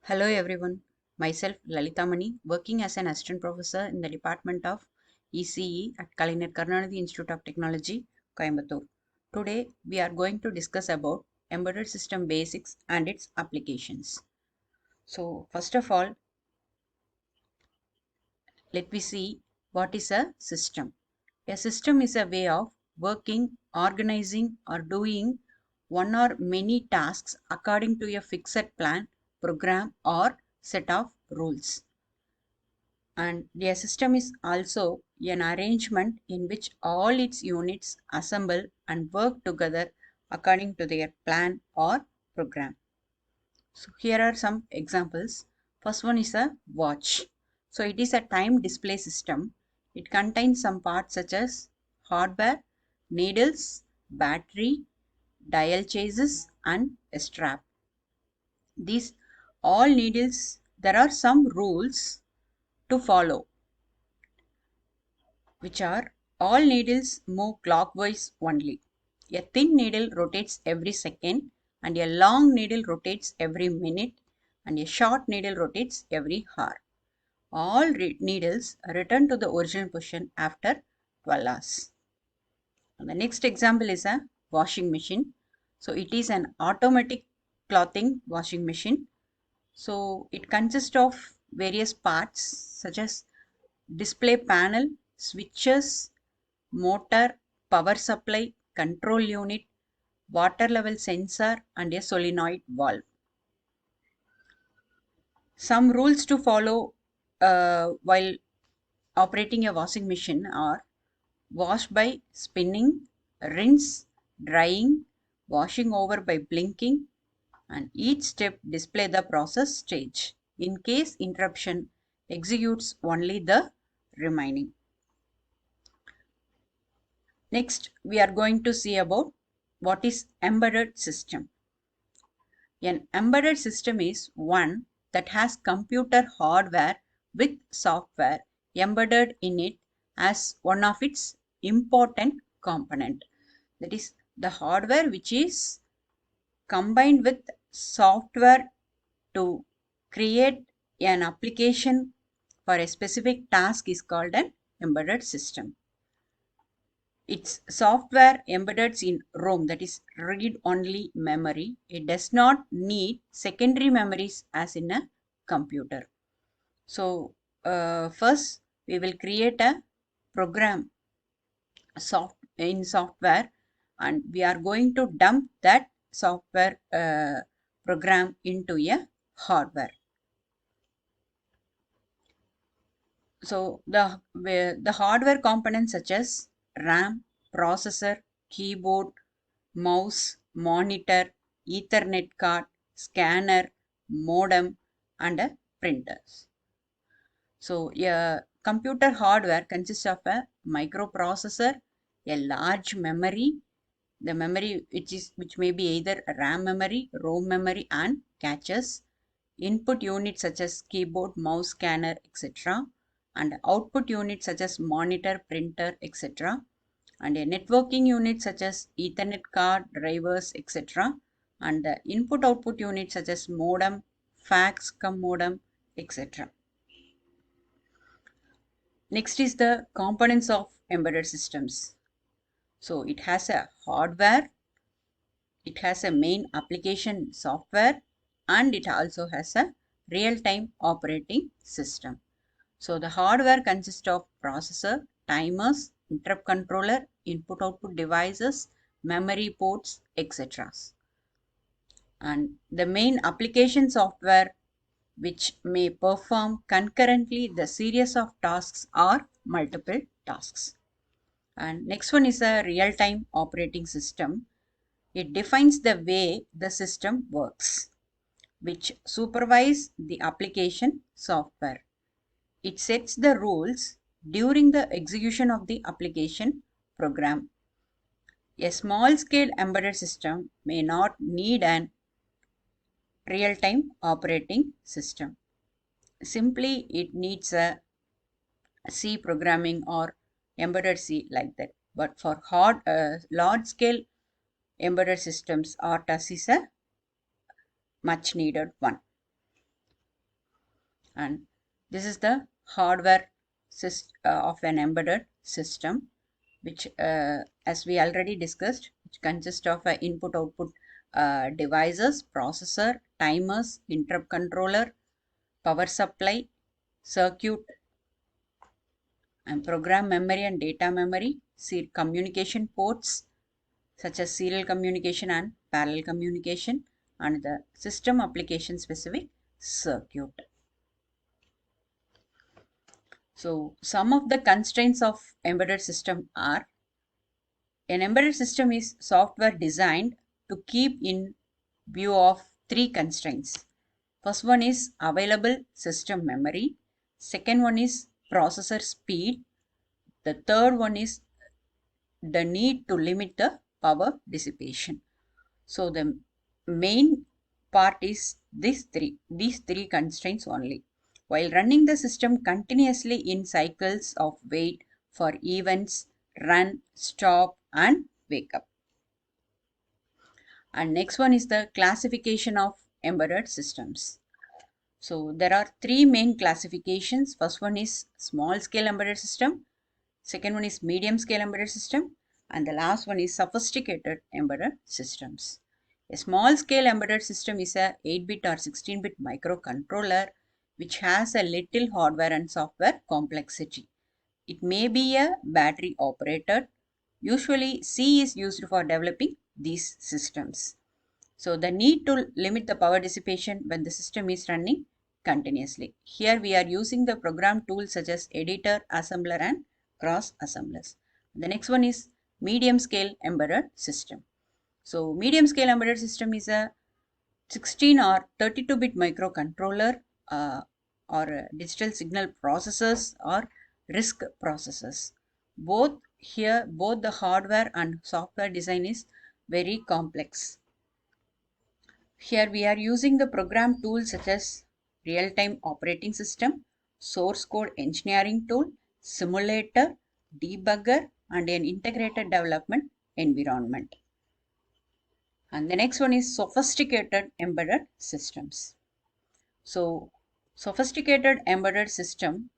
Hello everyone, myself Lalita Mani, working as an assistant professor in the Department of ECE at Kalinar Karnanidhi Institute of Technology, Coimbatore. Today we are going to discuss about embedded system basics and its applications. So first of all, let me see what is a system. A system is a way of working, organizing or doing one or many tasks according to a fixed plan, program or set of rules. And a system is also an arrangement in which all its units assemble and work together according to their plan or program. So here are some examples. First one is a watch. So it is a time display system. It contains some parts such as hardware, needles, battery, dial chases and a strap. These all needles, there are some rules to follow, which are all needles move clockwise only. A thin needle rotates every second, and a long needle rotates every minute, and a short needle rotates every hour. All needles return to the original position after 12 hours. And the next example is a washing machine. So it is an automatic clothing washing machine. So it consists of various parts such as display panel, switches, motor, power supply, control unit, water level sensor and a solenoid valve. Some rules to follow while operating a washing machine are wash by spinning, rinse, drying, washing over by blinking, and each step display the process stage. In case interruption, executes only the remaining. Next, we are going to see about what is embedded system. An embedded system is one that has computer hardware with software embedded in it as one of its important component. That is the hardware which is combined with software to create an application for a specific task is called an embedded system. It's software embedded in ROM, that is read-only memory. It does not need secondary memories as in a computer. So first we will create a program in software, and we are going to dump that software program into a hardware. So the hardware components such as RAM, processor, keyboard, mouse, monitor, Ethernet card, scanner, modem, and a printers. So a computer hardware consists of a microprocessor, a large memory, the memory which may be either RAM memory, ROM memory, and caches, input units such as keyboard, mouse, scanner, etc., and output units such as monitor, printer, etc., and a networking unit such as Ethernet card, drivers, etc., and the input output units such as modem, fax, modem, etc. Next is the components of embedded systems. So it has a hardware, it has a main application software, and it also has a real-time operating system. So the hardware consists of processor, timers, interrupt controller, input output devices, memory ports, etc. And the main application software which may perform concurrently the series of tasks or multiple tasks. And next one is a real-time operating system. It defines the way the system works, which supervise the application software. It sets the rules during the execution of the application program. A small-scale embedded system may not need an real-time operating system. Simply, it needs a C programming or embedded C like that. But for large-scale embedded systems, RTOS is a much needed one. And this is the hardware of an embedded system, which as we already discussed, which consists of input output devices, processor, timers, interrupt controller, power supply, circuit, and program memory and data memory, communication ports such as serial communication and parallel communication, and the system application specific circuit. So some of the constraints of embedded system are: an embedded system is software designed to keep in view of three constraints. First one is available system memory. Second one is processor speed. The third one is the need to limit the power dissipation. So the main part is these three constraints only. While running the system continuously in cycles of wait for events, run, stop, and wake up. And next one is the classification of embedded systems. So there are three main classifications. First one is small scale embedded system. Second one is medium scale embedded system. And the last one is sophisticated embedded systems. A small scale embedded system is a 8-bit or 16-bit microcontroller which has a little hardware and software complexity. It may be a battery operated. Usually C is used for developing these systems. So the need to limit the power dissipation when the system is running continuously. Here we are using the program tools such as editor, assembler, and cross assemblers. The next one is medium scale embedded system. So medium scale embedded system is a 16 or 32-bit microcontroller or digital signal processors or RISC processors. Both the hardware and software design is very complex. Here we are using the program tools such as real-time operating system, source code engineering tool, simulator, debugger, and an integrated development environment. And the next one is sophisticated embedded systems. So sophisticated embedded system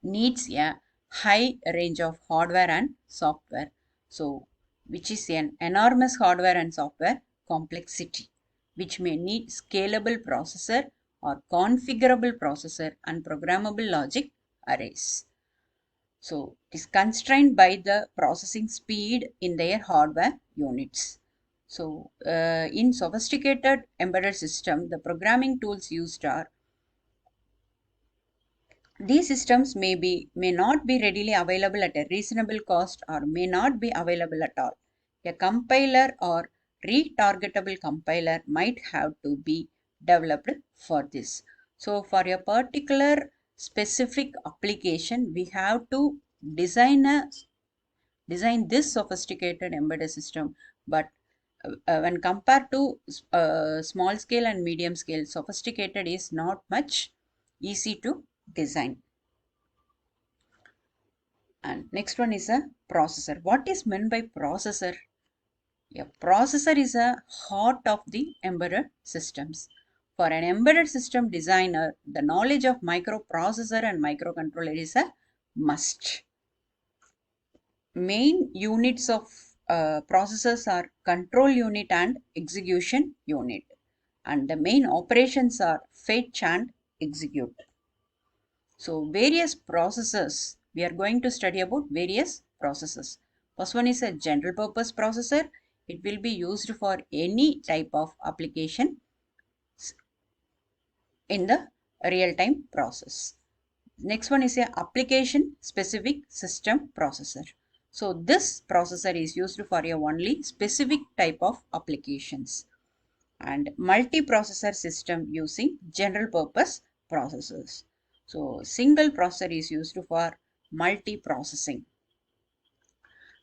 needs a high range of hardware and software. So which is an enormous hardware and software complexity, which may need scalable processor or configurable processor and programmable logic arrays. So it is constrained by the processing speed in their hardware units. So in sophisticated embedded system, the programming tools used are: these systems may not be readily available at a reasonable cost or may not be available at all. A compiler or retargetable compiler might have to be developed for this. So for a particular specific application, we have to design this sophisticated embedded system. But when compared to small scale and medium scale, sophisticated is not much easy to design. And next one is a processor. What is meant by processor? A processor is a heart of the embedded systems. For an embedded system designer, the knowledge of microprocessor and microcontroller is a must. Main units of processors are control unit and execution unit, and the main operations are fetch and execute. So various processors, we are going to study about various processors. First one is a general purpose processor. It will be used for any type of application in the real-time process. Next one is a application specific system processor. So this processor is used for a only specific type of applications. And multiprocessor system using general purpose processors. So single processor is used for multiprocessing.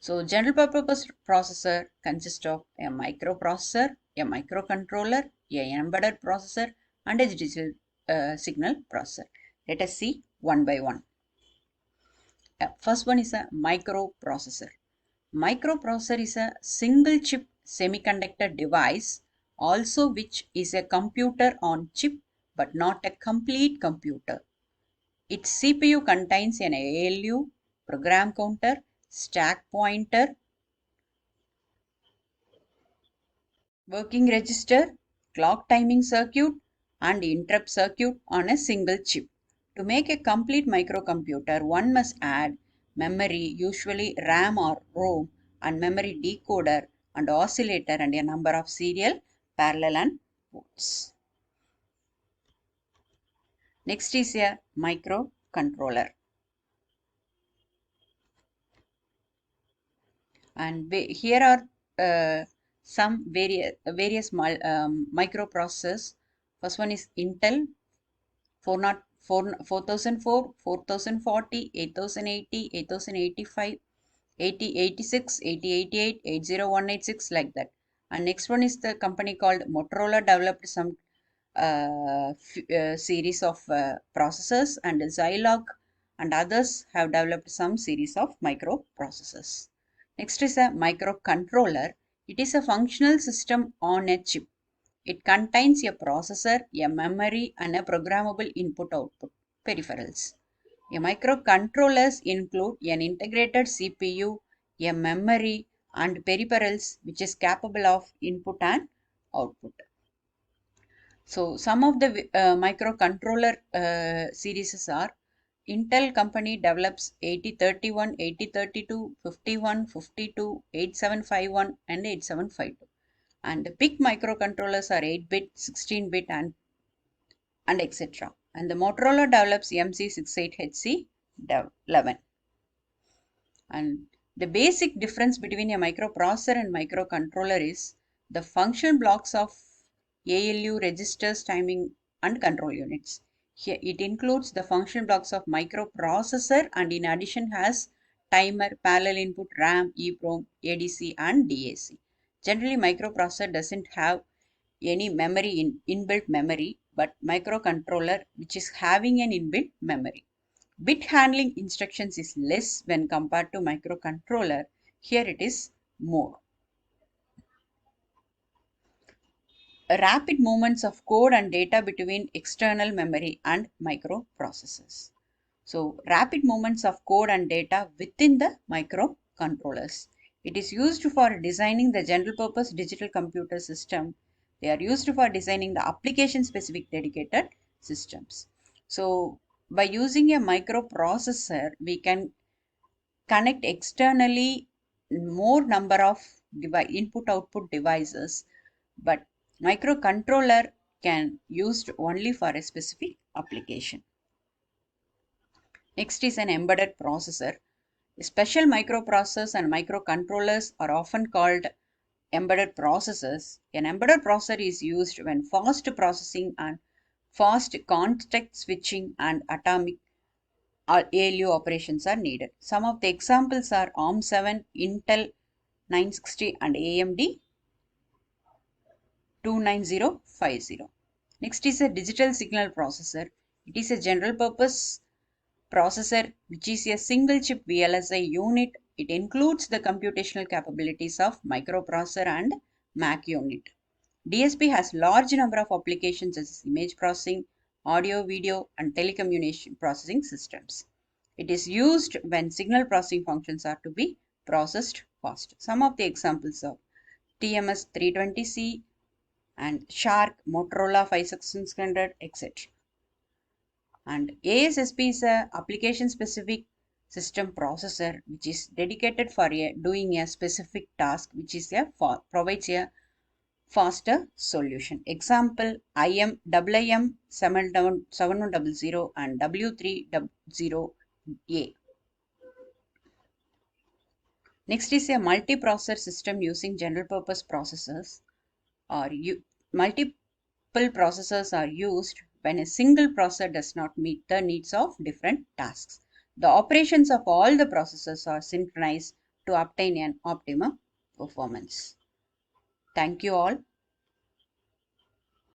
So general purpose processor consists of a microprocessor, a microcontroller, an embedded processor, and a digital signal processor. Let us see one by one. First one is a microprocessor. Microprocessor is a single chip semiconductor device, also which is a computer on chip but not a complete computer. Its CPU contains an ALU, program counter, stack pointer, working register, clock timing circuit, and interrupt circuit on a single chip. To make a complete microcomputer, one must add memory, usually RAM or ROM, and memory decoder and oscillator and a number of serial, parallel and ports. Next is a microcontroller. And here are some various microprocessors. First one is Intel 4004, 4040, 8080, 8085, 8086, 8088, 80186, like that. And next one is the company called Motorola developed some series of processors, and Zilog and others have developed some series of microprocessors. Next is a microcontroller. It is a functional system on a chip. It contains a processor, a memory, and a programmable input-output peripherals. A microcontrollers include an integrated CPU, a memory, and peripherals which is capable of input and output. So some of the microcontroller series are Intel company develops 8031, 8032, 51, 52, 8751 and 8752. And the PIC microcontrollers are 8-bit, 16-bit and etc. And the Motorola develops MC68HC11. And the basic difference between a microprocessor and microcontroller is the function blocks of ALU, registers, timing, and control units. Here it includes the function blocks of microprocessor and in addition has timer, parallel input, RAM, EEPROM, ADC, and DAC. Generally, microprocessor doesn't have any memory inbuilt memory, but microcontroller which is having an inbuilt memory. Bit handling instructions is less when compared to microcontroller. Here it is more. Rapid movements of code and data between external memory and microprocessors. So rapid movements of code and data within the microcontrollers. It is used for designing the general purpose digital computer system. They are used for designing the application specific dedicated systems. So by using a microprocessor, we can connect externally more number of input output devices, but microcontroller can used only for a specific application. Next is an embedded processor. Special microprocessors and microcontrollers are often called embedded processors. An embedded processor is used when fast processing and fast context switching and atomic ALU operations are needed. Some of the examples are ARM7, Intel 960 and AMD 29050. Next is a digital signal processor. It is a general purpose processor which is a single chip VLSI unit. It includes the computational capabilities of microprocessor and MAC unit. DSP has large number of applications as image processing, audio, video, and telecommunication processing systems. It is used when signal processing functions are to be processed fast. Some of the examples are TMS 320C and SHARC, Motorola 5600, etc. And ASSP is a application specific system processor which is dedicated for doing a specific task which is provides a faster solution. Example IM 7100 and W300A. Next is a multiprocessor system using general purpose processors. Multiple processors are used when a single processor does not meet the needs of different tasks. The operations of all the processors are synchronized to obtain an optimum performance. Thank you all.